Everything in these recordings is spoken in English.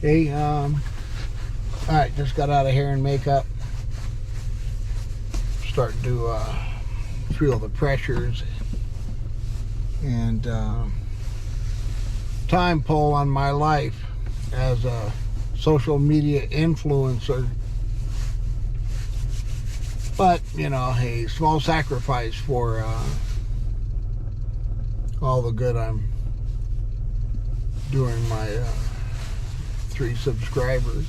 Hey, alright, just got out of hair and makeup. Starting to feel the pressures and time pull on my life as a social media influencer. But, a small sacrifice for all the good I'm doing my 3 subscribers.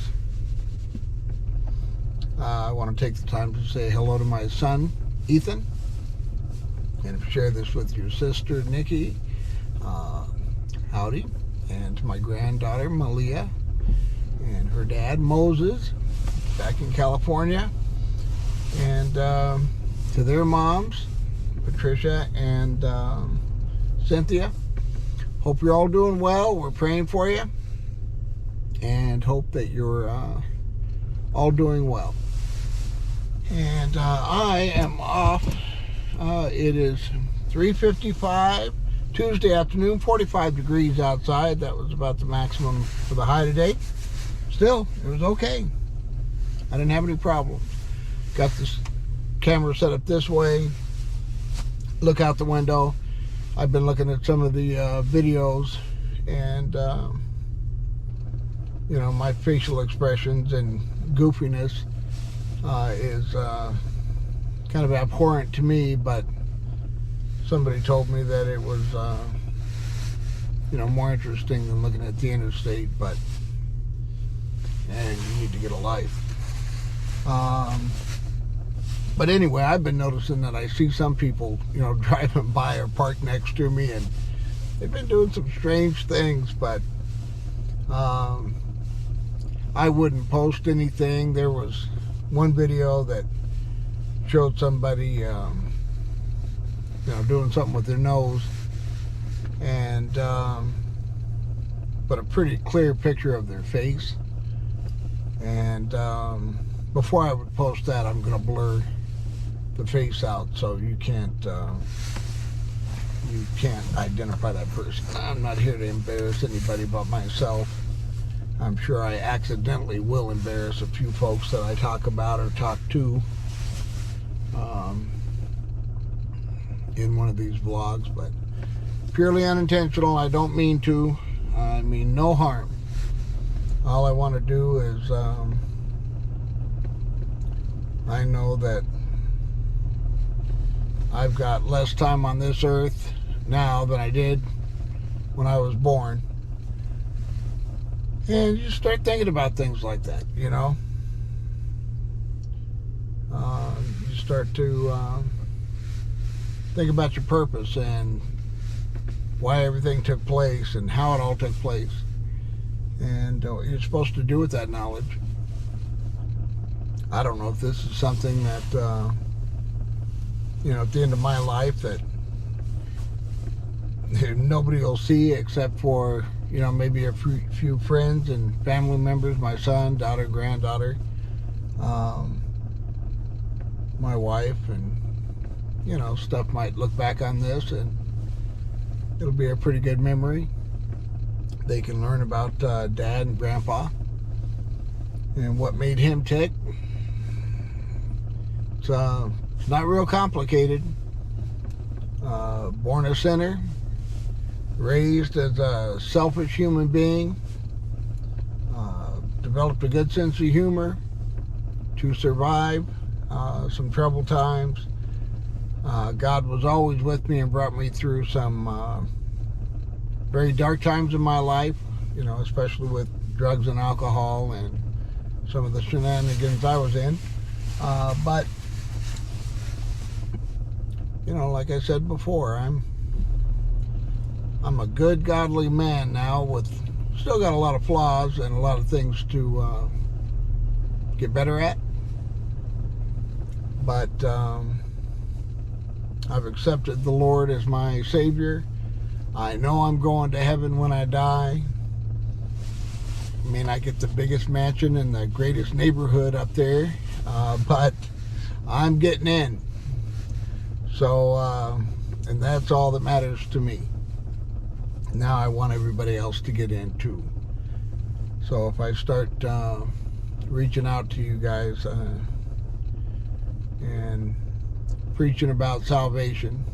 I want to take the time to say hello to my son, Ethan, and share this with your sister, Nikki. Howdy. And to my granddaughter, Malia, and her dad, Moses, back in California. And to their moms, Patricia and Cynthia. Hope you're all doing well. We're praying for you. And hope that you're all doing well. And I am off. It is 3:55 Tuesday afternoon, 45 degrees outside. That was about the maximum for the high today. Still, it was okay. I didn't have any problems. Got this camera set up this way. Look out the window. I've been looking at some of the videos, and my facial expressions and goofiness is kind of abhorrent to me, but somebody told me that it was more interesting than looking at the interstate, and you need to get a life. But anyway, I've been noticing that I see some people, driving by or parked next to me, and they've been doing some strange things, but I wouldn't post anything. There was one video that showed somebody, doing something with their nose, and but a pretty clear picture of their face. And before I would post that, I'm going to blur the face out so you can't identify that person. I'm not here to embarrass anybody but myself. I'm sure I accidentally will embarrass a few folks that I talk about or talk to in one of these vlogs, but purely unintentional. I don't mean to. I mean no harm. All I want to do is I know that I've got less time on this earth now than I did when I was born. And you start thinking about things like that, You start to think about your purpose and why everything took place and how it all took place. And what you're supposed to do with that knowledge. I don't know if this is something that, at the end of my life that nobody will see except for, maybe a few friends and family members, my son, daughter, granddaughter, my wife, and, stuff might look back on this and it'll be a pretty good memory. They can learn about Dad and Grandpa and what made him tick. It's not real complicated. Born a sinner, raised as a selfish human being, developed a good sense of humor to survive some troubled times. God was always with me and brought me through some very dark times in my life, especially with drugs and alcohol and some of the shenanigans I was in. But, like I said before, I'm a good, godly man now with still got a lot of flaws and a lot of things to get better at. But I've accepted the Lord as my Savior. I know I'm going to heaven when I die. I may not get the biggest mansion in the greatest neighborhood up there, but I'm getting in. So, and that's all that matters to me. Now I want everybody else to get in too. So if I start reaching out to you guys and preaching about salvation,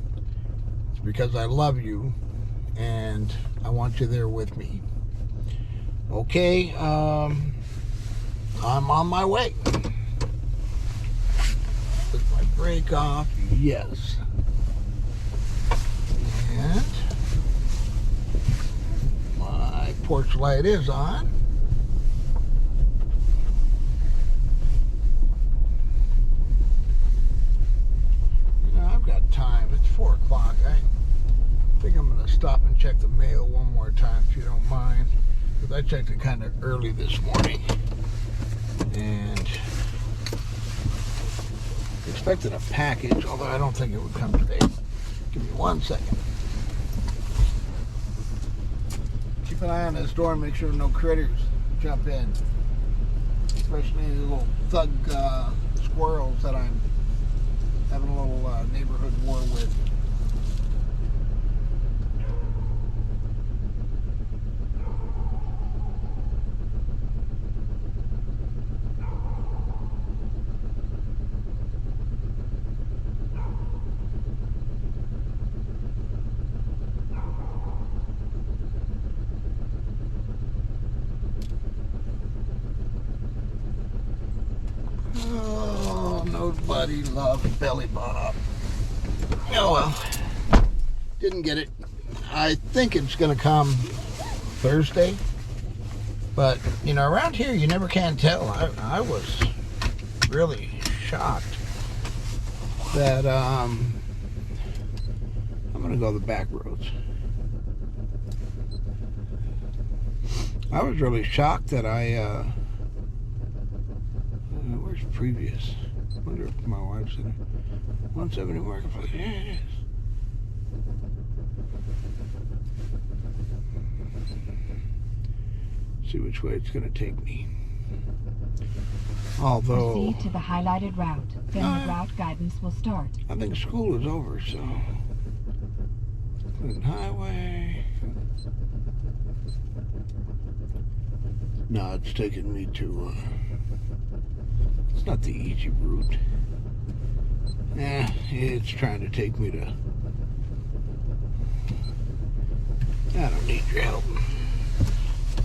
it's because I love you and I want you there with me. Okay, I'm on my way. With my brake off, yes. And my porch light is on. I've got time. It's 4 o'clock. I think I'm going to stop and check the mail one more time, if you don't mind. Because I checked it kind of early this morning. And expected a package, although I don't think it would come today. Give me 1 second. Keep an eye on this door and make sure no critters jump in. Especially the little thug squirrels that I'm having a little neighborhood war with. Oh, nobody loves Belly Bob. Oh well, didn't get it. I think it's gonna come Thursday, but you know, around here you never can tell. I was really shocked that I'm gonna go the back roads. I was really shocked that where's previous? I wonder if my wife's in 170 Marketplace. Yeah, it is. See which way it's going to take me. Although proceed to the highlighted route, then the route guidance will start. I think school is over, so Clinton Highway. No, it's taking me to it's not the easy route. It's trying to take me to... I don't need your help.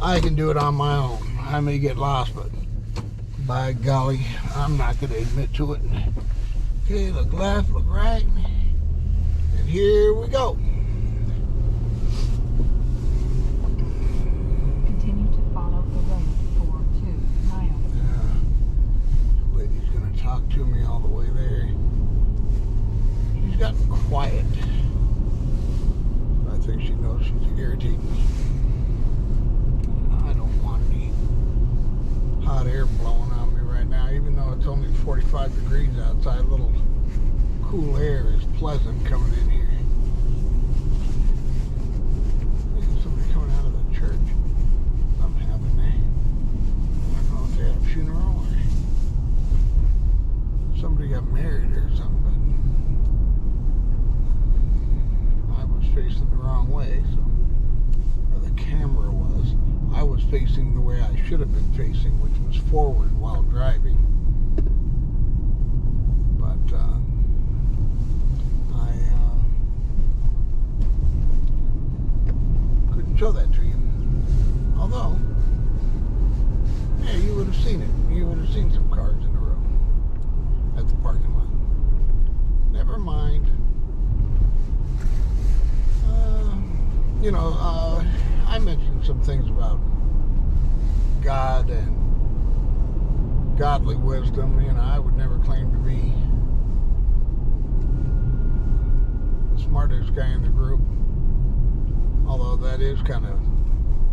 I can do it on my own. I may get lost, but by golly, I'm not going to admit to it. Okay, look left, look right, and here we go. Continue to follow the road for 2 miles. The lady's going to talk to me all the way there. She's gotten quiet. I think she knows she's irritating me. I don't want any hot air blowing on me right now, even though it's only 45 degrees outside. A little cool air is pleasant coming in here. There's somebody coming out of the church. I'm having I don't know if they had a funeral or somebody got married or something, but I was facing the wrong way, so, or the camera was. I was facing the way I should have been facing, which was forward while driving. But I couldn't show that to you. Although, yeah, you would have seen it. You would have seen some cars in the road at the parking lot. Never mind. You know, I mentioned some things about God and godly wisdom. You know, I would never claim to be the smartest guy in the group, although that is kind of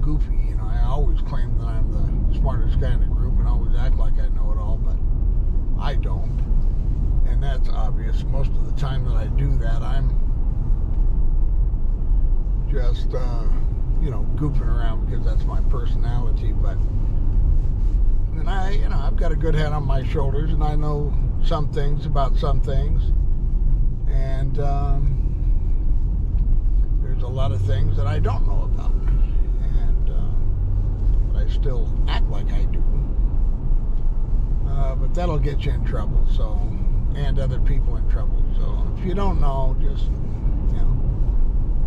goofy. You know, I always claim that I'm the smartest guy in the group and always act like I know it all, but I don't. And that's obvious. Most of the time that I do that, I'm just, you know, goofing around because that's my personality. But and I've got a good head on my shoulders, and I know some things about some things, and there's a lot of things that I don't know about. And but I still act like I do. But that'll get you in trouble, so, and other people in trouble. So if you don't know, just,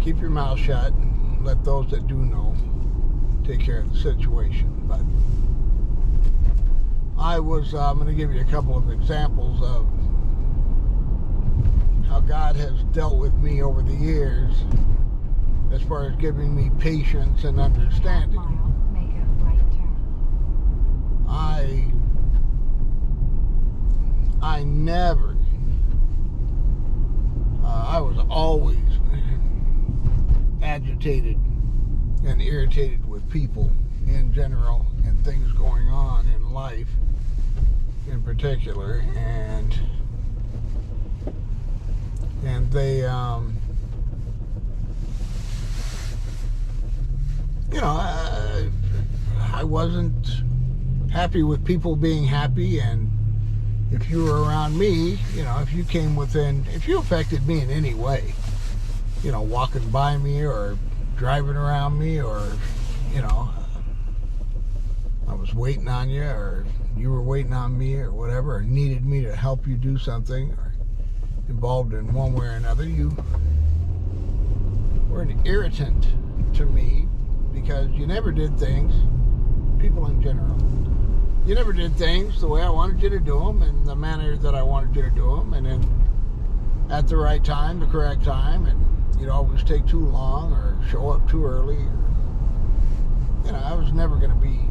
keep your mouth shut and let those that do know take care of the situation. But I'm going to give you a couple of examples of how God has dealt with me over the years as far as giving me patience and understanding. Make a right turn. I never, I was always agitated and irritated with people in general and things going on in life in particular, and they I wasn't happy with people being happy, and if you were around me, if you came within, if you affected me in any way, walking by me or driving around me, or I was waiting on you, or you were waiting on me, or whatever, or needed me to help you do something, or involved in one way or another, you were an irritant to me because you never did things, people in general, you never did things the way I wanted you to do them and the manner that I wanted you to do them, and then at the right time, the correct time, and you'd always take too long or show up too early. I was never going to be